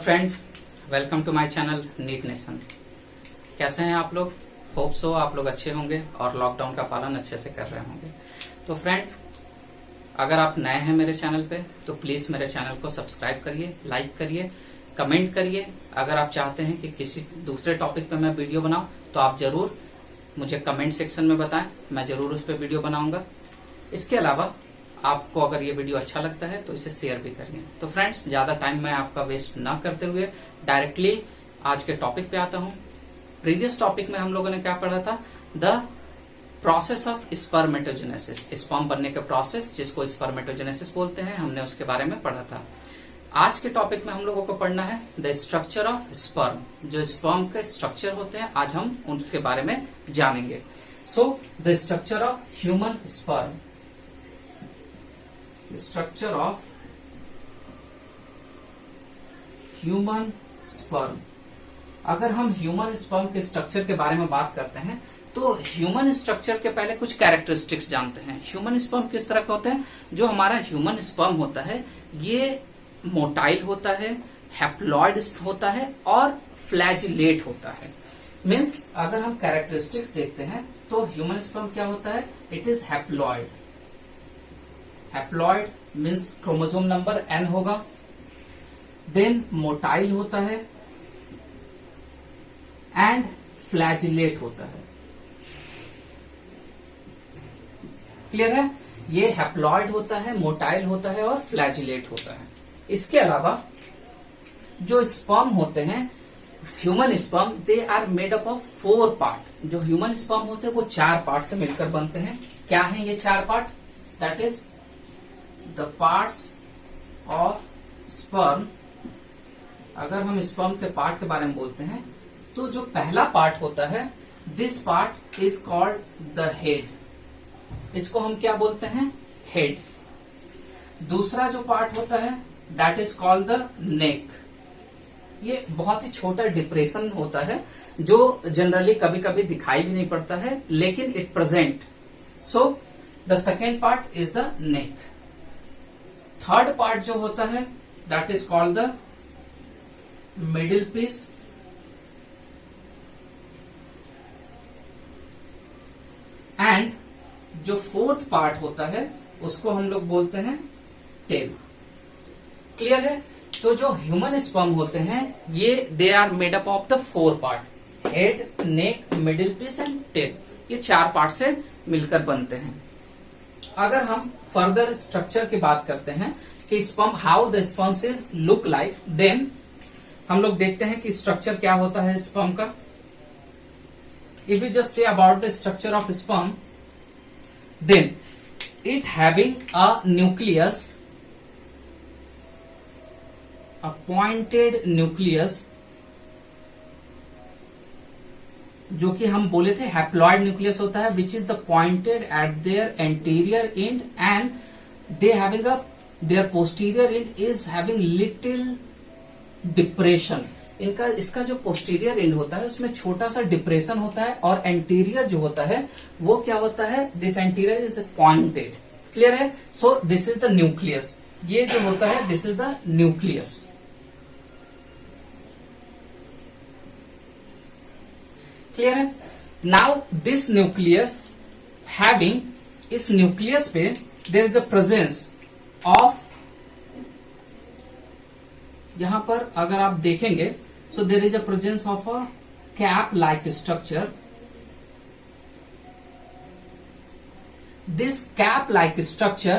Friend, welcome to my channel NEET Nation. कैसे हैं आप लोग? होप सो आप लोग अच्छे होंगे और लॉकडाउन का पालन अच्छे से कर रहे होंगे। तो फ्रेंड, अगर आप नए हैं मेरे चैनल पे तो प्लीज मेरे चैनल को सब्सक्राइब करिए, लाइक करिए, कमेंट करिए। अगर आप चाहते हैं कि किसी दूसरे टॉपिक पे मैं वीडियो बनाऊं तो आप जरूर मुझे कमेंट सेक्शन में बताएं, मैं जरूर उस पर वीडियो बनाऊंगा। इसके अलावा आपको अगर ये वीडियो अच्छा लगता है तो इसे शेयर भी करिए। तो फ्रेंड्स, ज्यादा टाइम मैं आपका वेस्ट ना करते हुए डायरेक्टली आज के टॉपिक पे आता हूँ। प्रीवियस टॉपिक में हम लोगों ने क्या पढ़ा था? The process of spermatogenesis, sperm बनने के प्रोसेस जिसको स्पर्मेटोजेनेसिस बोलते हैं, हमने उसके बारे में पढ़ा था। आज के टॉपिक में हम लोगों को पढ़ना है द स्ट्रक्चर ऑफ स्पर्म। जो स्पर्म के स्ट्रक्चर होते हैं आज हम उनके बारे में जानेंगे। So the structure of human sperm, structure of human sperm. अगर हम ह्यूमन स्पर्म के स्ट्रक्चर के बारे में बात करते हैं तो ह्यूमन स्ट्रक्चर के पहले कुछ कैरेक्टरिस्टिक्स जानते हैं। ह्यूमन स्पर्म किस तरह का होते हैं? जो हमारा ह्यूमन स्पर्म होता है ये मोटाइल होता है, हैप्लॉइड होता है और फ्लैजिलेट होता है। मीन्स अगर हम कैरेक्टरिस्टिक्स देखते हैं तो ह्यूमन स्पर्म क्या होता है? It is haploid. Haploid means chromosome number n होगा। देन मोटाइल होता है एंड फ्लैजिलेट होता है। क्लियर है? ये हैप्लॉइड होता है, मोटाइल होता है और फ्लैजिलेट होता है। इसके अलावा जो स्पर्म होते हैं human sperm, they are made up of 4 part. जो ह्यूमन स्पर्म होते हैं वो 4 पार्ट से मिलकर बनते हैं। क्या है ये 4 part? That is the parts of sperm. अगर हम स्पर्म के पार्ट के बारे में बोलते हैं तो जो पहला पार्ट होता है, this part is called the head. इसको हम क्या बोलते हैं? हेड। दूसरा जो पार्ट होता है that is called the neck. ये बहुत ही छोटा डिप्रेशन होता है जो जनरली कभी कभी दिखाई भी नहीं पड़ता है, लेकिन it present. So the second part is the neck. Third part जो होता है that is called the middle piece. And जो फोर्थ पार्ट होता है उसको हम लोग बोलते हैं टेल। क्लियर है? तो जो ह्यूमन स्पर्म होते हैं ये they are made up of the 4 part, head, neck, middle piece and tail. ये 4 पार्ट से मिलकर बनते हैं। अगर हम फर्दर स्ट्रक्चर की बात करते हैं कि sperm, how the sperms is look like, then हम लोग देखते हैं कि स्ट्रक्चर क्या होता है स्पर्म का। If you just say about the structure of sperm, then it having a nucleus, a pointed nucleus, जो कि हम बोले थे हैप्लॉइड न्यूक्लियस होता है, which is the pointed at their anterior end and they having a their posterior end is having little depression। इसका जो posterior and होता है उसमें छोटा सा डिप्रेशन होता है और एंटीरियर जो होता है वो क्या होता है? This anterior is pointed. Clear है? So this is the nucleus. ये जो होता है this is the nucleus. Clear है? नाउ दिस न्यूक्लियस हैविंग, इस न्यूक्लियस पे there is a presence of, यहां पर अगर आप देखेंगे so there is a presence of a cap like structure. This cap like structure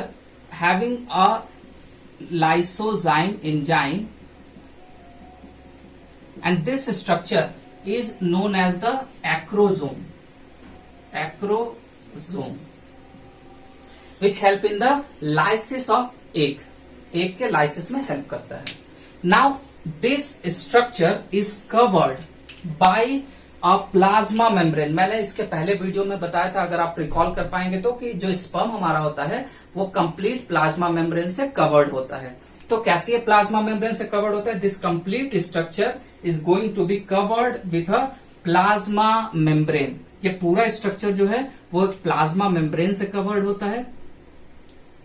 having a lysozyme enzyme and this structure is known as the acrosome, acrosome, which help in the lysis of egg, egg के lysis में help करता है। Now this structure is covered by a plasma membrane। मैंने इसके पहले video में बताया था, अगर आप रिकॉल कर पाएंगे तो, कि जो स्पर्म हमारा होता है वो कंप्लीट प्लाज्मा मेम्ब्रेन से कवर्ड होता है। तो कैसे ये प्लाज्मा मेम्ब्रेन से कवर्ड होता है? This complete structure is going to be covered with a plasma membrane. ये पूरा स्ट्रक्चर जो है वो प्लाज्मा मेम्ब्रेन से कवर्ड होता है।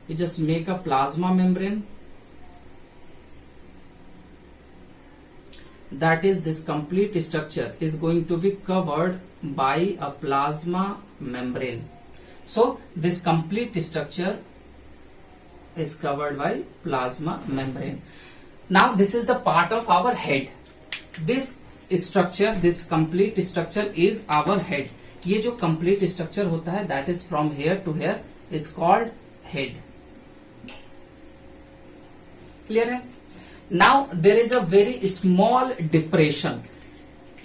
You just make a plasma membrane that is this complete structure is going to be covered by a plasma membrane. So this complete structure is covered by plasma membrane. Now this is the part of our head. This structure, this complete structure is our head. ये जो complete structure होता है that is from here to here is called head. Clear है? Now there is a very small depression.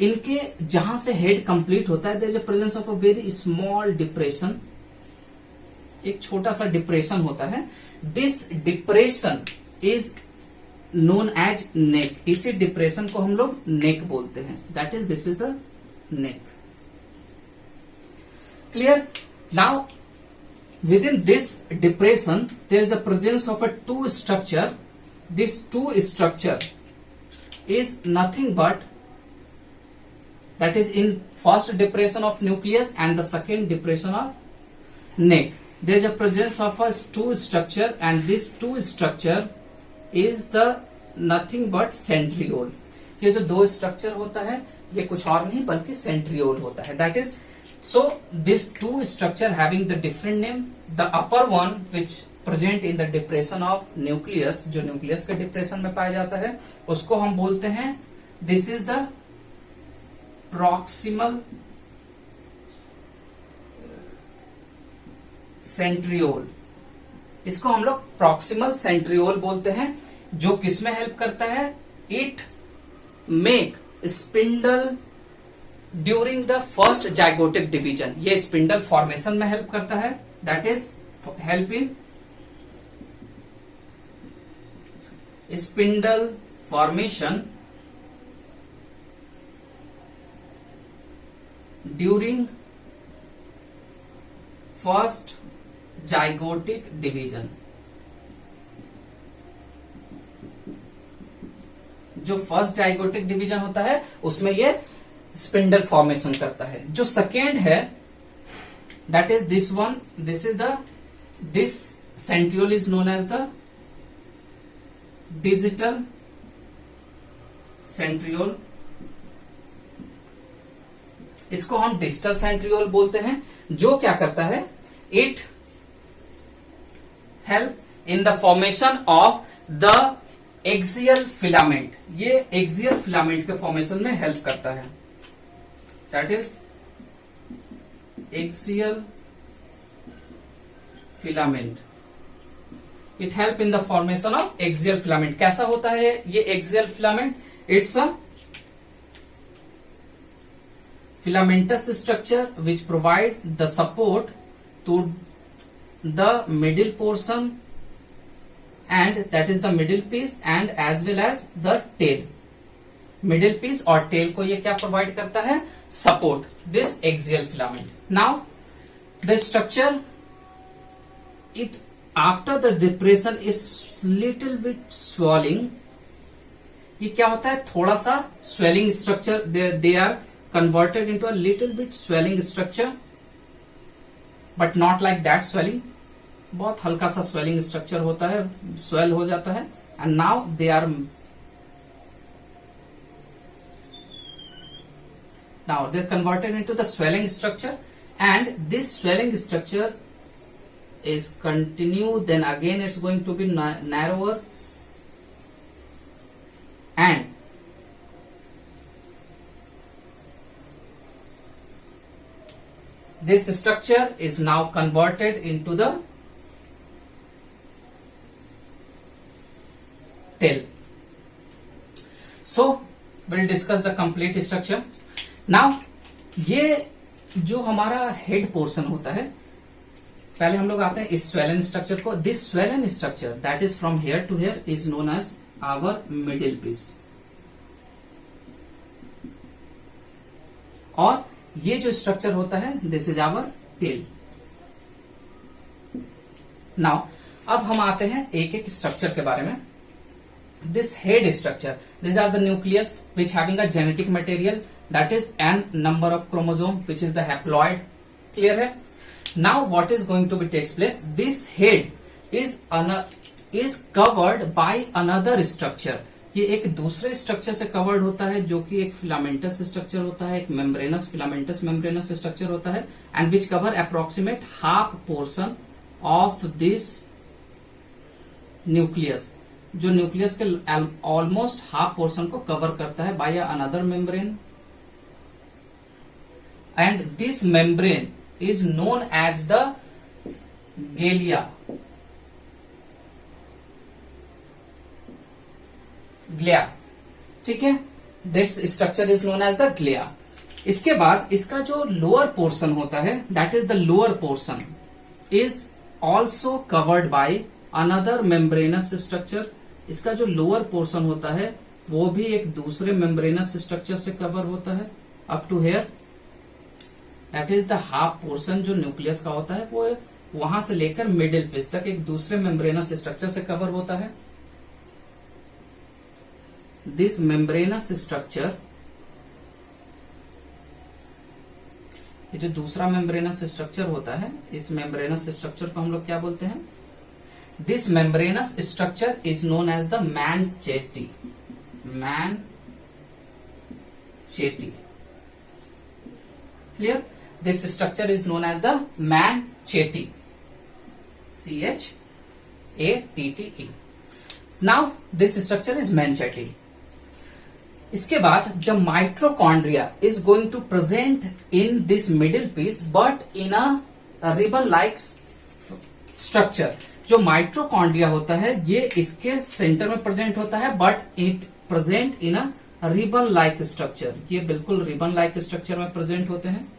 इनके जहां से head complete होता है there is a presence of a very small depression. एक छोटा सा डिप्रेशन होता है. This depression is known as neck. इसी डिप्रेशन को हम लोग नेक बोलते हैं. That is, this is the neck. Clear? Now within this depression there is a presence of a two structure. This two structure is nothing but, that is in first depression of nucleus and the second depression of neck. There is a presence of a two structure and this two structure is the nothing but centriole. ये जो दो structure होता है ये कुछ और नहीं बल्कि सेंट्रियोल होता है. That is, so this two structure having the different name. The upper one which present in the depression of nucleus, जो न्यूक्लियस के डिप्रेशन में पाया जाता है उसको हम बोलते हैं this is the proximal centriole. इसको हम लोग प्रॉक्सिमल सेंट्रियोल बोलते हैं. जो किसमें हेल्प करता है? It make spindle during the first zygotic division. ये स्पिंडल फॉर्मेशन में हेल्प करता है. That is help in spindle formation during first zygotic division. जो फर्स्ट जाइगोटिक डिवीजन होता है उसमें ये स्पिंडल फॉर्मेशन करता है. जो सेकेंड है that is this one. This is the this centriole is known as the digital centriole. इसको हम डिजिटल सेंट्रियोल बोलते हैं. जो क्या करता है? It help in the formation of the axial filament. ये एक्सियल फिलामेंट के फॉर्मेशन में हेल्प करता है. That is axial filament. It help in the formation of axial filament. कैसा होता है ये axial filament? It's a filamentous structure which provide the support to the middle portion, and that is the middle piece and as well as the tail. middle piece और tail को ये क्या provide करता है? support this axial filament. Now the structure, it after the depression is little bit swelling. ये क्या होता है? थोड़ा सा swelling structure, they are converted into a little bit swelling structure, but not like that swelling. बहुत हल्का सा swelling structure होता है, swell हो जाता है, and now they are converted into the swelling structure, and this swelling structure is continue. Then again it's going to be narrower, and this structure is now converted into the tail. So we'll discuss the complete structure. Now ये जो हमारा head portion होता है, पहले हम लोग आते हैं इस स्वेलन स्ट्रक्चर को. This swollen structure that is from here to here is known as our middle piece. और ये जो स्ट्रक्चर होता है this is our tail. Now अब हम आते हैं एक एक स्ट्रक्चर के बारे में. This head structure, these are the nucleus which having a genetic material, that is n number of chromosome which is the haploid. Clear है? Now what is going to be takes place? This head is covered by another structure. ये एक दूसरे structure से covered होता है जो कि एक फिलामेंटस स्ट्रक्चर होता है, एक मेम्ब्रेनस फिलामेंटस मेम्ब्रेनस स्ट्रक्चर होता है, and which cover approximate half portion of this nucleus, जो न्यूक्लियस के ऑलमोस्ट हाफ पोर्शन को कवर करता है by another membrane, and this membrane is known as the galea. ठीक है, this structure is known as the galea. इसके बाद इसका जो लोअर पोर्शन होता है, that is the lower portion is also covered by another membranous structure. इसका जो लोअर पोर्शन होता है वो भी एक दूसरे मेम्ब्रेनस स्ट्रक्चर से कवर होता है up to here. That is the half portion जो न्यूक्लियस का होता है वो वहां से लेकर मिडिल पीस तक एक दूसरे मेम्ब्रेनस स्ट्रक्चर से कवर होता है। दिस मेम्ब्रेनस स्ट्रक्चर, ये जो दूसरा मेम्ब्रेनस स्ट्रक्चर होता है, इस मेम्ब्रेनस स्ट्रक्चर को हम लोग क्या बोलते हैं? This membranous structure is known as the manchette. Manchette, clear? This structure is known as the Manchete. Chatte. Now this structure is Manchete. इसके बाद जब mitochondria is going to present in this middle piece but in a ribbon like structure. जो mitochondria होता है ये इसके centre में present होता है but it present in a ribbon like structure. ये बिल्कुल रिबन लाइक स्ट्रक्चर में प्रेजेंट होते हैं।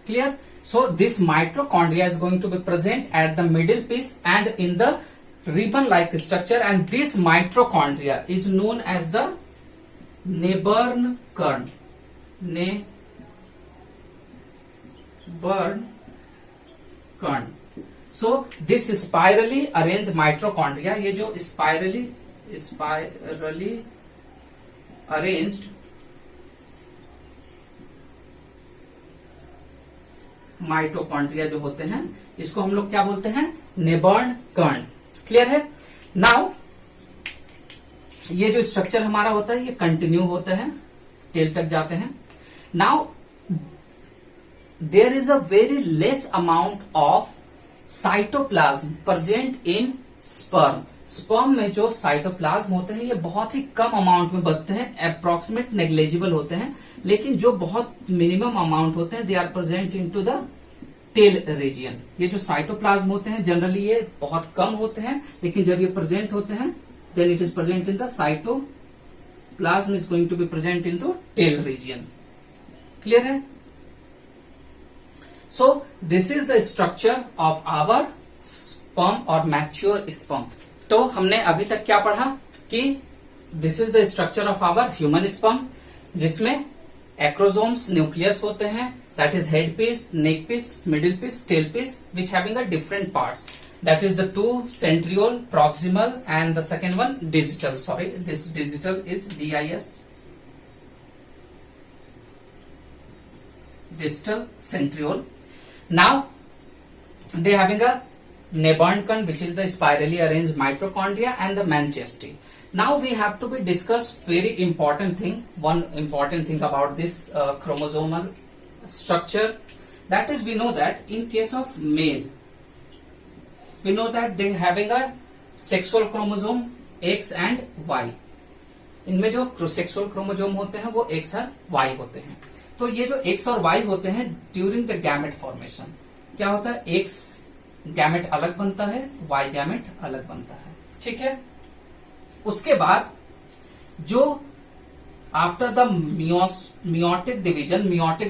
Clear? So this mitochondria is going to be present at the middle piece and in the ribbon-like structure, and this mitochondria is known as the neighborn kern. Neighborn kern. So this spirally arranged mitochondria, ये जो spirally arranged mitochondria जो होते हैं इसको हम लोग क्या बोलते हैं? नेबर्न कर्ण। क्लियर है? नाउ ये जो स्ट्रक्चर हमारा होता है ये कंटिन्यू होता है, टेल तक जाते हैं। Now there is a very less amount of cytoplasm present in sperm. Sperm में जो साइटोप्लाज्म होते हैं ये बहुत ही कम अमाउंट में बचते हैं, अप्रोक्सीमेट नेग्लेजिबल होते हैं, लेकिन जो बहुत मिनिमम अमाउंट होते हैं they are present into the tail region. ये जो साइटोप्लाज्म होते हैं जनरली ये बहुत कम होते हैं, लेकिन जब ये प्रेजेंट होते हैं then it is present in the cytoplasm is going to be present in to tail region. Clear है? So this is the structure of our sperm और मैच्योर स्पर्म। तो हमने अभी तक क्या पढ़ा कि this is the structure of our human sperm, जिसमें एक्रोसोम्स न्यूक्लियस होते हैं, that is head piece, neck piece, middle piece, tail piece, which having a different parts, that is the two centriole, proximal, and the second one digital. Sorry, this digital is DIS, distal centriole. Now they having a Neighborn kern, which is the spirally arranged mitochondria, and the Manchete. Now we have to be discuss very important thing. One important thing about this chromosomal structure, that is we know that in case of male, we know that they having a sexual chromosome X and Y. इनमें जो sexual chromosome होते हैं वो X और Y होते हैं। तो ये जो X और Y होते हैं ड्यूरिंग द गैमेट फॉर्मेशन क्या होता है? X गैमेट अलग बनता है, Y गैमेट अलग बनता है। ठीक है? उसके बाद जो आफ्टर द मियोटिक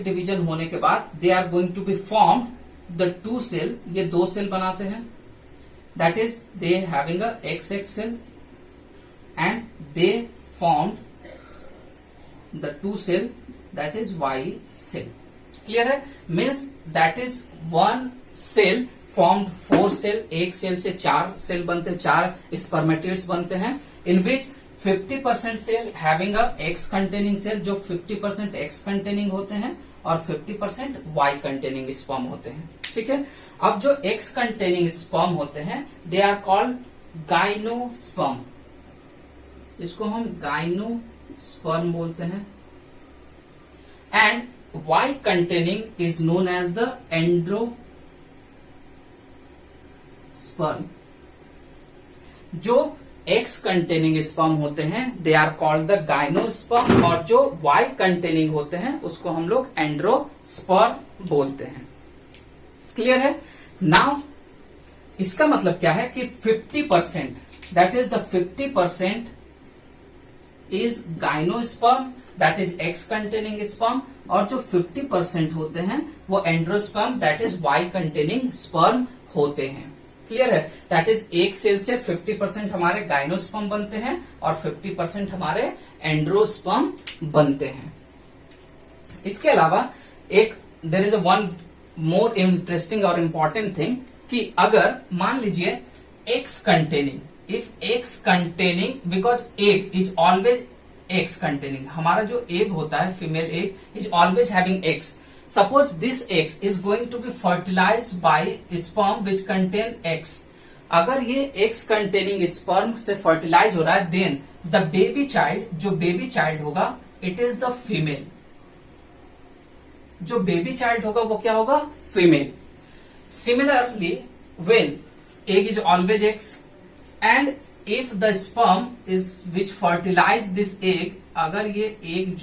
डिवीजन होने के बाद they are going to be formed the two cell, ये दो सेल बनाते हैं, that is they having a XX cell and they formed the two cell that is Y cell. Clear है? Means that is one cell formed 4 cell, एक cell से 4 cell बनते, 4 spermatids बनते हैं, in which 50% cell having a X containing cell, जो 50% x containing होते हैं और 50% वाई कंटेनिंग स्पर्म होते हैं। ठीक है, अब जो एक्स कंटेनिंग स्पर्म होते हैं दे आर कॉल्ड गाइनोस्पर्म, इसको हम गाइनोस्पर्म बोलते हैं, and Y containing is known as the androsperm. जो एक्स कंटेनिंग स्पर्म होते हैं they are called the gynosperm, और जो वाई कंटेनिंग होते हैं उसको हम लोग एंड्रोस्पर्म बोलते हैं। क्लियर है? नाउ इसका मतलब क्या है कि 50%, that is the 50% is gynosperm, that is X containing sperm, और जो 50% होते हैं वो androsperm, that is Y containing sperm होते हैं। क्लियर है? दैट इज एक सेल से 50% हमारे गाइनोस्पर्म बनते हैं और 50% हमारे एंड्रोस्पर्म बनते हैं। इसके अलावा एक there is a one more interesting और इम्पोर्टेंट थिंग कि अगर मान लीजिए X containing, if X containing, because egg is always X containing, हमारा जो एग होता है female egg is always having X. Suppose this X is going to be fertilized by sperm which contain X, अगर ये X containing sperm से fertilize हो रहा है, देन द बेबी चाइल्ड, जो बेबी चाइल्ड होगा इट इज द फीमेल, जो baby child होगा वो क्या होगा? Female. Similarly when egg is always X and if the sperm is which fertilize this egg, अगर ये एग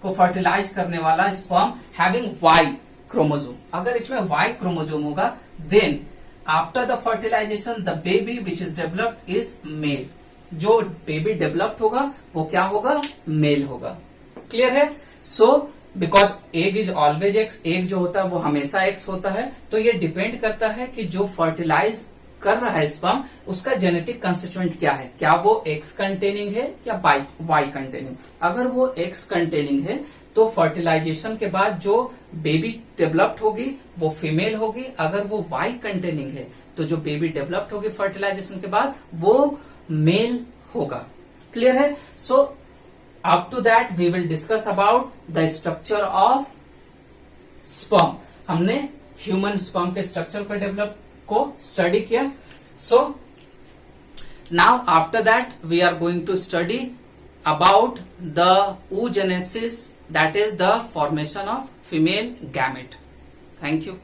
को फर्टिलाइज करने वाला स्पर्म हैविंग वाई क्रोमोजोम, अगर इसमें वाई क्रोमोजोम होगा, then after the fertilization the baby which is developed is male, जो baby developed होगा वो क्या होगा? मेल होगा। क्लियर है? So because egg is always X, egg जो होता है वो हमेशा एक्स होता है, तो ये डिपेंड करता है कि जो फर्टिलाइज कर रहा है स्पर्म उसका जेनेटिक कंस्टिट्यूएंट क्या है, क्या वो एक्स कंटेनिंग है या वाई कंटेनिंग। अगर वो एक्स कंटेनिंग है तो फर्टिलाइजेशन के बाद जो बेबी डेवलप्ड होगी वो फीमेल होगी, अगर वो वाई कंटेनिंग है तो जो बेबी डेवलप्ड होगी फर्टिलाइजेशन के बाद वो मेल होगा। क्लियर है? सो up to that we will discuss about the structure of sperm. हमने ह्यूमन स्पर्म के स्ट्रक्चर को डेवलप को स्टडी किया। So now after that we are going to study about the oogenesis, that is the formation of female gamete. Thank you.